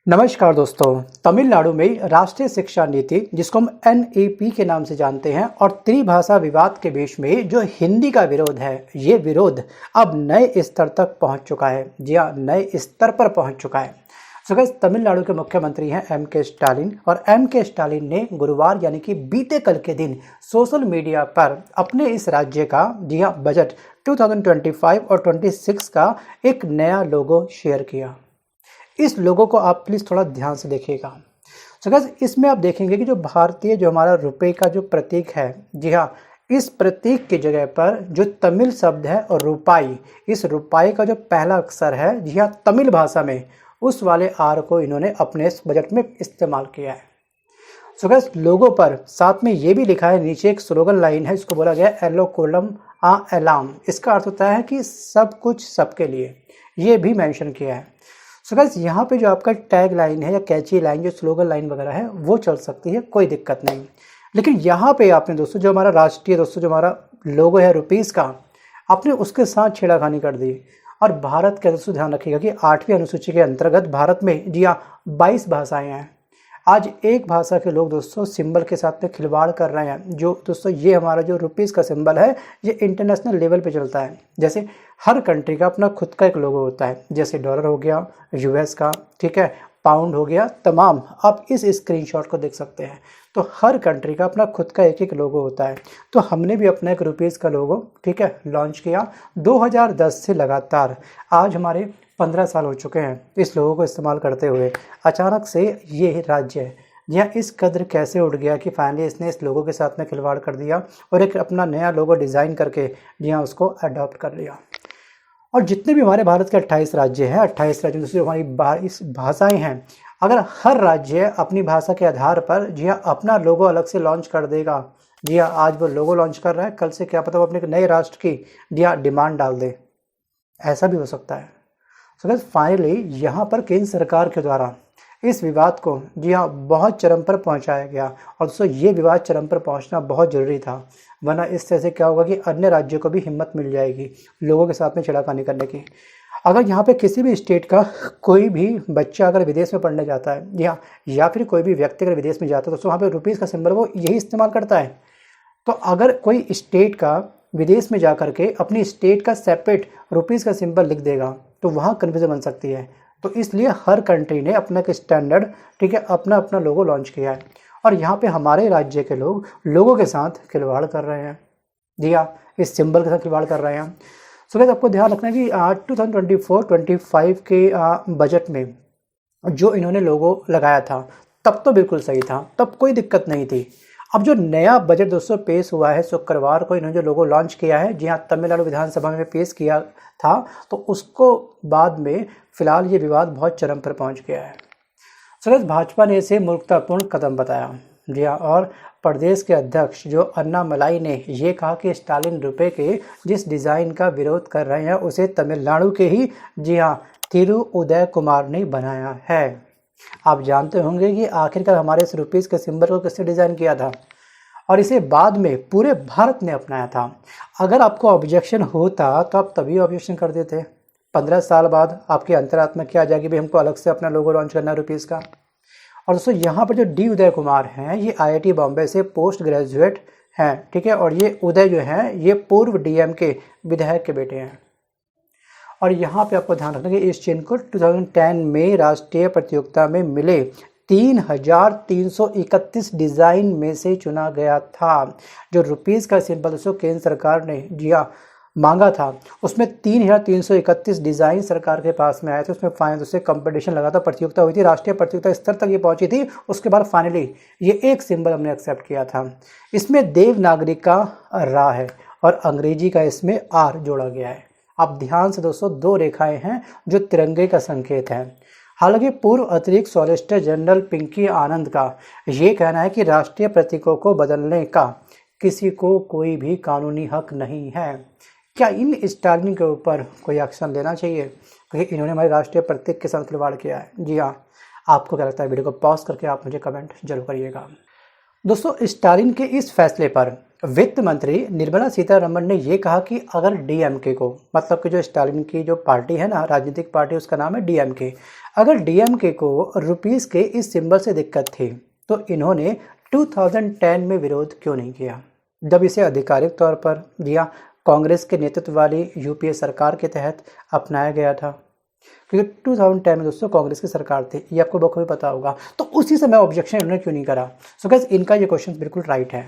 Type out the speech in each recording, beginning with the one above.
नमस्कार दोस्तों। तमिलनाडु में राष्ट्रीय शिक्षा नीति जिसको हम एनईपी के नाम से जानते हैं और त्रिभाषा विवाद के बीच में जो हिंदी का विरोध है, ये विरोध अब नए स्तर तक पहुंच चुका है। जी हाँ, नए स्तर पर पहुंच चुका है। सो गाइस, तमिलनाडु के मुख्यमंत्री हैं एम.के. स्टालिन और एम.के. स्टालिन ने गुरुवार यानी कि बीते कल के दिन सोशल मीडिया पर अपने इस राज्य का जी हाँ बजट 2025 और 26 का एक नया लोगो शेयर किया। इस लोगों को आप प्लीज़ थोड़ा ध्यान से देखिएगा। सो गाइस, इसमें आप देखेंगे कि जो हमारा रुपए का जो प्रतीक है, जी हाँ, इस प्रतीक की जगह पर जो तमिल शब्द है और रुपाई, इस रुपाई का जो पहला अक्षर है, जी हाँ, तमिल भाषा में उस वाले आर को इन्होंने अपने इस बजट में इस्तेमाल किया है। सो गाइस, लोगों पर साथ में ये भी लिखा है, नीचे एक स्लोगन लाइन है, इसको बोला गया एलो कोलम आ एलाम। इसका अर्थ होता है कि सब कुछ सबके लिए, ये भी मेंशन किया है। सो गाइस, यहाँ पे जो आपका टैग लाइन है या कैची लाइन, जो स्लोगन लाइन वगैरह है, वो चल सकती है, कोई दिक्कत नहीं। लेकिन यहाँ पे आपने दोस्तों जो हमारा राष्ट्रीय जो हमारा लोगो है रुपीस का, आपने उसके साथ छेड़खानी कर दी। और भारत के दोस्तों ध्यान रखिएगा कि 8वीं अनुसूची के अंतर्गत भारत में जी हाँ 22 भाषाएं हैं। आज एक भाषा के लोग दोस्तों सिंबल के साथ में खिलवाड़ कर रहे हैं। जो दोस्तों ये हमारा जो रुपीस का सिंबल है, ये इंटरनेशनल लेवल पे चलता है। जैसे हर कंट्री का अपना खुद का एक लोगो होता है, जैसे डॉलर हो गया यूएस का, ठीक है, पाउंड हो गया, तमाम आप इस स्क्रीनशॉट को देख सकते हैं। तो हर कंट्री का अपना खुद का एक एक लोगो होता है। तो हमने भी अपना एक रुपीस का लोगो, ठीक है, लॉन्च किया 2010 से लगातार। आज हमारे 15 साल हो चुके हैं इस लोगों को इस्तेमाल करते हुए। अचानक से ये राज्य है यहाँ इस कदर कैसे उठ गया कि फाइनली इसने इस लोगों के साथ में खिलवाड़ कर दिया और एक अपना नया लोगो डिज़ाइन करके यहाँ उसको अडॉप्ट कर लिया। और जितने भी हमारे भारत के 28 राज्य हैं, 28 राज्यों में जो हमारी भाषाएं हैं, अगर हर राज्य अपनी भाषा के आधार पर जी हाँ अपना लोगो अलग से लॉन्च कर देगा, जी हाँ आज वो लोगो लॉन्च कर रहा है, कल से क्या पता वो अपने नए राष्ट्र की जी हाँ डिमांड डाल दे, ऐसा भी हो सकता है। सो गाइस, फाइनली यहाँ पर केंद्र सरकार के द्वारा इस विवाद को जी हाँ बहुत चरम पर पहुँचाया गया। और दोस्तों ये विवाद चरम पर पहुँचना बहुत ज़रूरी था, वरना इस तरह से क्या होगा कि अन्य राज्यों को भी हिम्मत मिल जाएगी लोगों के साथ में छेड़खानी करने की। अगर यहाँ पे किसी भी स्टेट का कोई भी बच्चा अगर विदेश में पढ़ने जाता है, जी हाँ, या फिर कोई भी व्यक्ति अगर विदेश में जाता है, तो वहाँ पे रुपीज़ का सिंबल वो यही इस्तेमाल करता है। तो अगर कोई स्टेट का विदेश में जा कर के अपनी स्टेट का सेपरेट रुपीज़ का सिंबल लिख देगा तो वहाँ कन्फ्यूजन बन सकती है। तो इसलिए हर कंट्री ने अपना एक स्टैंडर्ड, ठीक है, अपना अपना लोगो लॉन्च किया है। और यहाँ पे हमारे राज्य के लोग लोगों के साथ खिलवाड़ कर रहे हैं, जी हाँ, इस सिंबल के साथ खिलवाड़ कर रहे हैं। सो गाइस, आपको ध्यान रखना है कि 2024-25 के बजट में जो इन्होंने लोगो लगाया था तब तो बिल्कुल सही था, तब कोई दिक्कत नहीं थी। अब जो नया बजट दोस्तों पेश हुआ है, शुक्रवार को इन्होंने जो लोगो लॉन्च किया है, जी हाँ, तमिलनाडु विधानसभा में पेश किया था, तो उसको बाद में फिलहाल ये विवाद बहुत चरम पर पहुंच गया है। सो गाइस, भाजपा ने इसे मूर्खतापूर्ण कदम बताया, जी हाँ, और प्रदेश के अध्यक्ष जो अन्नामलाई ने ये कहा कि स्टालिन रुपए के जिस डिज़ाइन का विरोध कर रहे हैं उसे तमिलनाडु के ही जी हाँ तिरुउदय कुमार ने बनाया है। आप जानते होंगे कि आखिरकार हमारे इस रुपीज़ के सिंबल को किसने डिज़ाइन किया था और इसे बाद में पूरे भारत ने अपनाया था। अगर आपको ऑब्जेक्शन होता तो आप तभी ऑब्जेक्शन कर देते। 15 साल बाद आपकी अंतरात्मा क्या आ जाएगी, भाई हमको अलग से अपना लोगो लॉन्च करना है रुपीज़ का। और दोस्तों यहाँ पर जो डी उदय कुमार हैं, ये IIT बॉम्बे से पोस्ट ग्रेजुएट हैं, ठीक है, और ये उदय जो हैं ये पूर्व DM के विधायक के बेटे हैं। और यहाँ पे आपको ध्यान रखना कि इस चिन्ह को 2010 में राष्ट्रीय प्रतियोगिता में मिले 3,331 डिज़ाइन में से चुना गया था। जो रुपीज़ का सिंबल दोस्तों केंद्र सरकार ने जी हाँ मांगा था, उसमें 3,331 डिज़ाइन सरकार के पास में आए थे। उसमें फाइनल उससे कंपटीशन लगा था, प्रतियोगिता हुई थी, राष्ट्रीय प्रतियोगिता स्तर तक ये पहुंची थी। उसके बाद फाइनली ये एक सिंबल हमने एक्सेप्ट किया था। इसमें देवनागरी का रा है और अंग्रेजी का इसमें आर जोड़ा गया है। आप ध्यान से दोस्तों, 2 रेखाएं हैं जो तिरंगे का संकेत है। हालांकि पूर्व अतिरिक्त सॉलिसिटर जनरल पिंकी आनंद का ये कहना है कि राष्ट्रीय प्रतीकों को बदलने का किसी को कोई भी कानूनी हक नहीं है। क्या इन स्टालिन के ऊपर कोई एक्शन लेना चाहिए क्योंकि इन्होंने हमारे राष्ट्रीय प्रतीक के साथ खिलवाड़ किया है? जी हाँ, आपको क्या लगता है? वीडियो को पॉज करके आप मुझे कमेंट जरूर करिएगा। दोस्तों, स्टालिन के इस फैसले पर वित्त मंत्री निर्मला सीतारमण ने ये कहा कि अगर डीएमके को, मतलब कि जो स्टालिन की जो पार्टी है ना, राजनीतिक पार्टी, उसका नाम है डीएमके, अगर डीएमके को रुपीस के इस सिंबल से दिक्कत थी तो इन्होंने 2010 में विरोध क्यों नहीं किया, जब इसे आधिकारिक तौर पर दिया कांग्रेस के नेतृत्व वाली यूपीए सरकार के तहत अपनाया गया था। क्योंकि 2010 में दोस्तों कांग्रेस की सरकार थी, ये आपको बखूबी पता होगा। तो उसी समय ऑब्जेक्शन इन्होंने क्यों नहीं करा? सो गाइस इनका ये क्वेश्चन बिल्कुल राइट है।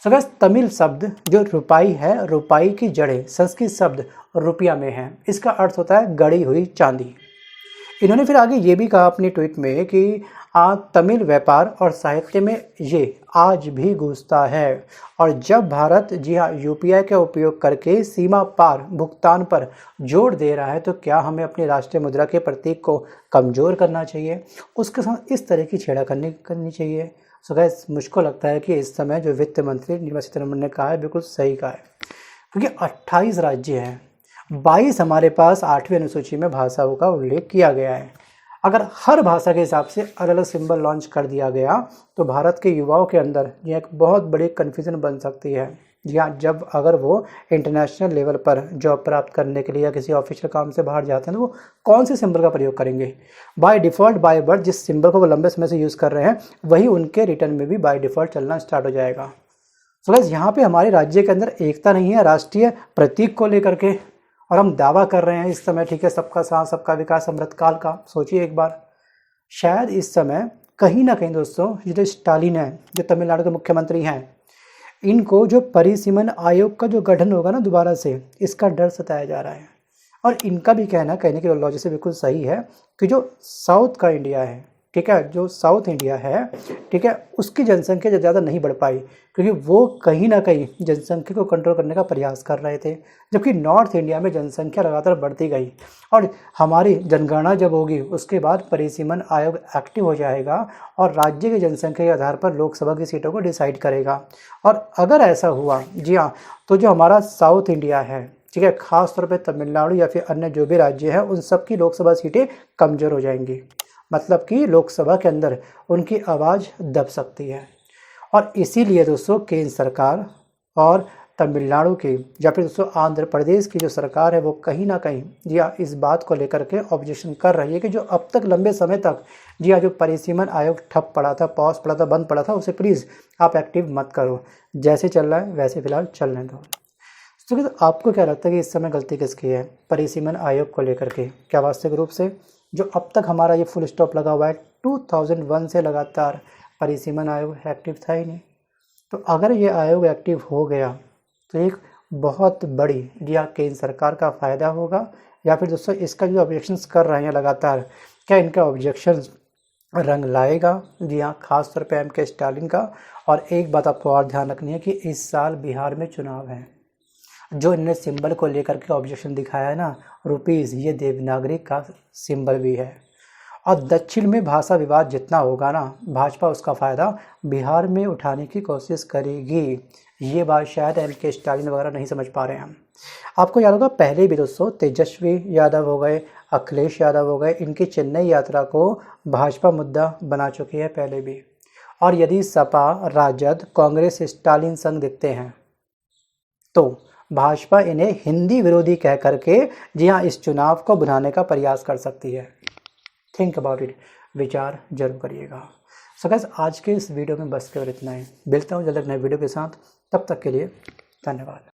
सो गाइस तमिल शब्द जो रुपाई है, रुपाई की जड़ें संस्कृत शब्द रुपया में है। इसका अर्थ होता है गड़ी हुई चांदी। इन्होंने फिर आगे ये भी कहा अपनी ट्वीट में कि तमिल व्यापार और साहित्य में ये आज भी गूंजता है, और जब भारत जी हाँ यूपीआई का उपयोग करके सीमा पार भुगतान पर जोर दे रहा है तो क्या हमें अपनी राष्ट्रीय मुद्रा के प्रतीक को कमज़ोर करना चाहिए, उसके साथ इस तरह की छेड़ा करनी चाहिए। सो गाइस मुझको लगता है कि इस समय जो वित्त मंत्री निर्मला सीतारमण ने कहा है बिल्कुल सही कहा है, क्योंकि 28 राज्य हैं, 22 हमारे पास 8वीं अनुसूची में भाषाओं का उल्लेख किया गया है। अगर हर भाषा के हिसाब से अलग अलग सिंबल लॉन्च कर दिया गया तो भारत के युवाओं के अंदर ये एक बहुत बड़ी कन्फ्यूज़न बन सकती है। जी हाँ, जब अगर वो इंटरनेशनल लेवल पर जॉब प्राप्त करने के लिए या किसी ऑफिशियल काम से बाहर जाते हैं तो वो कौन से सिंबल का प्रयोग करेंगे? बाय डिफ़ॉल्ट बाय बर्थ जिस सिंबल को वो लंबे समय से यूज़ कर रहे हैं वही उनके रिटर्न में भी बाय डिफ़ॉल्ट चलना स्टार्ट हो जाएगा। सो गाइस यहाँ पे हमारे राज्य के अंदर एकता नहीं है राष्ट्रीय प्रतीक को लेकर के, और हम दावा कर रहे हैं इस समय, ठीक है, सबका साथ सबका विकास अमृतकाल का। सोचिए एक बार, शायद इस समय कहीं ना कहीं दोस्तों ये जो स्टालिन है, जो तमिलनाडु के मुख्यमंत्री हैं, इनको जो परिसीमन आयोग का जो गठन होगा ना दोबारा से, इसका डर सताया जा रहा है। और इनका भी कहने की लॉजिक से बिल्कुल सही है कि जो साउथ का इंडिया है, ठीक है, जो साउथ इंडिया है, ठीक है, उसकी जनसंख्या ज़्यादा नहीं बढ़ पाई क्योंकि वो कहीं ना कहीं जनसंख्या को कंट्रोल करने का प्रयास कर रहे थे, जबकि नॉर्थ इंडिया में जनसंख्या लगातार बढ़ती गई। और हमारी जनगणना जब होगी उसके बाद परिसीमन आयोग एक्टिव हो जाएगा और राज्य की जनसंख्या के आधार पर लोकसभा की सीटों को डिसाइड करेगा। और अगर ऐसा हुआ, जी हाँ, तो जो हमारा साउथ इंडिया है, ठीक है, खास तौर पे तमिलनाडु या फिर अन्य जो भी राज्य हैं, उन सब की लोकसभा सीटें कमज़ोर हो जाएंगी, मतलब कि लोकसभा के अंदर उनकी आवाज़ दब सकती है। और इसीलिए दोस्तों केंद्र सरकार और तमिलनाडु की या फिर दोस्तों आंध्र प्रदेश की जो सरकार है वो कहीं ना कहीं जी हाँ इस बात को लेकर के ऑब्जेक्शन कर रही है कि जो अब तक लंबे समय तक जी हाँ जो परिसीमन आयोग ठप पड़ा था, पॉज पड़ा था, बंद पड़ा था, उसे प्लीज़ आप एक्टिव मत करो। जैसे चल रहा है वैसे फिलहाल चलने दो। तो आपको क्या लगता है कि इस समय गलती किसकी है परिसीमन आयोग को लेकर के? क्या वास्तविक रूप से जो अब तक हमारा ये फुल स्टॉप लगा हुआ है 2001 से लगातार परिसीमन आयोग एक्टिव था ही नहीं, तो अगर ये आयोग एक्टिव हो गया तो एक बहुत बड़ी जी हाँ केंद्र सरकार का फ़ायदा होगा, या फिर दोस्तों इसका जो ऑब्जेक्शंस कर रहे हैं लगातार, क्या इनका ऑब्जेक्शंस रंग लाएगा? जी हाँ, खास तौर पे एम.के. स्टालिन का। और एक बात आपको और ध्यान रखनी है कि इस साल बिहार में चुनाव है। जो इन्होंने सिंबल को लेकर के ऑब्जेक्शन दिखाया है ना, रुपीज़, ये देवनागरी का सिंबल भी है। और दक्षिण में भाषा विवाद जितना होगा ना, भाजपा उसका फ़ायदा बिहार में उठाने की कोशिश करेगी। ये बात शायद एम.के. स्टालिन वगैरह नहीं समझ पा रहे हैं। आपको याद होगा पहले भी दोस्तों तेजस्वी यादव हो गए, अखिलेश यादव हो गए, इनकी चेन्नई यात्रा को भाजपा मुद्दा बना चुकी है पहले भी। और यदि सपा, राजद, कांग्रेस, स्टालिन संग दिखते हैं तो भाजपा इन्हें हिंदी विरोधी कह करके जी हाँ इस चुनाव को बनाने का प्रयास कर सकती है। थिंक अबाउट इट, विचार जरूर करिएगा। सो गाइस आज के इस वीडियो में बस केवल इतना ही। मिलता हूँ जल्द एक नए वीडियो के साथ, तब तक के लिए धन्यवाद।